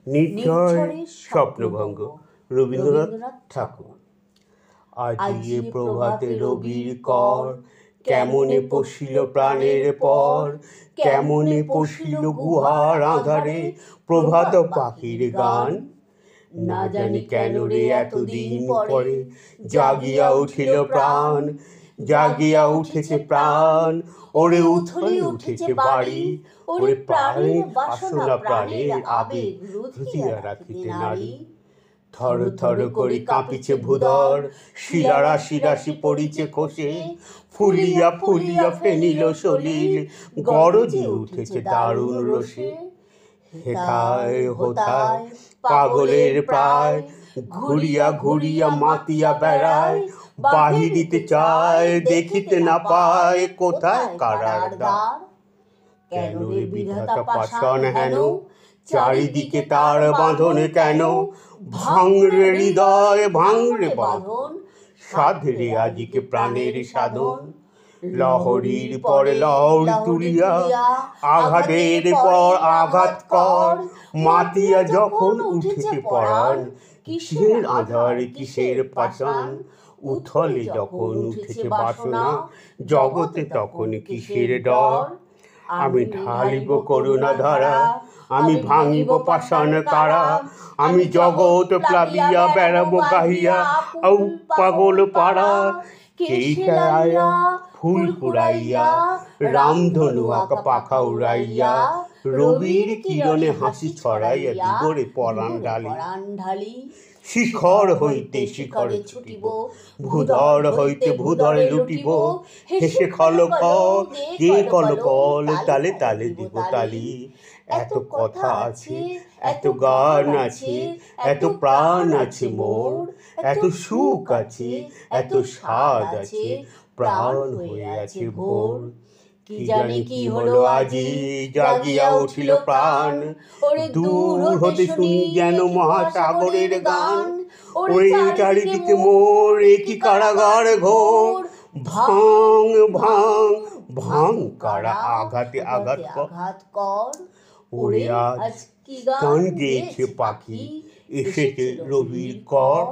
নির্ঝরে স্বপ্নভঙ্গ রবীন্দ্রনাথ ঠাকুর। আজি এ প্রভাতে রবির কর, কেমনে পশিল প্রাণের পর, কেমনে পশিল গুহার আঁধারে প্রভাত পাখির গান। না জানি কেন রে এতদিন পরে জাগিয়া উঠিল প্রাণ, জাগিয়া উঠেছে প্রাণ। ওরে উথলে উঠেছে বাড়ি, ওরে প্রাণের বাসনা প্রাণের আবেগ রুধিয়া রাখিতে নারী। থর থর করে কাঁপিছে ভূধর, শিলা রাশি রাশি পড়িছে খসে, ফুলিয়া ফুলিয়া ফেনিল সলিল, গরজে উঠেছে দারুণ রোষে। হেথায় হোথায় পাগলের প্রায়, ঘুরিয়া ঘুরিয়া মাতিয়া বেড়ায়, বাহিরিতে চায় দেখিতে না পায় কোথায় কারার দ্বার। কেন রে বিধাতা পাষাণ হেন, চারিদিকে তার বাঁধন কেন? ভাঙরে হৃদয় ভাঙরে বাঁধন, সাধরে আজিকে প্রাণের সাধন। লহরীর পরে লহরী তুলিয়া, আঘাতের পর আঘাত কর, মাতিয়া যখন উঠেছে পরাণ, কিসের আধার কিসের পাষাণ। উথলে যখন উঠেছে বাসনা, জগতে তখন কিসের ডর। আমি ঢালিব করুণা ধারা, আমি ভাঙিব পাষাণ কারা, আমি জগৎ প্লাবিয়া বেড়াবো গাহিয়া পাগল পাড়া। কেশায়া ফুল কুড়াইয়া, রামধনু আঁকা পাখা উড়াইয়া, রবির কিরণে হাসি ছড়াইয়া দিগরে পরাণ ঢালি। শিখর হইতে শিখরে ছুটিব, ভূধর হইতে ভূধরে লুটিব, হেসে খল কে কল কল, তালে তালে দিব তালি। এত কথা আছে, এত গান আছে, এত প্রাণ আছে মোর, এত সুখ আছে, এত স্বাদ আছে, প্রাণ হয়ে আছে ভোর। কি জানি কি হলো আজি, জাগিয়া উঠিল প্রাণ, দূর হতে শুনি যেন মহাসাগরের গান। ওরে চারিদিকে মোর কি কারাগার ঘোর, ভাঙ ভাঙ ভাঙ কারা আঘাতে আঘাত কর। ওরে আজ গান গেয়েছে পাখি, এসেছে রবির কর।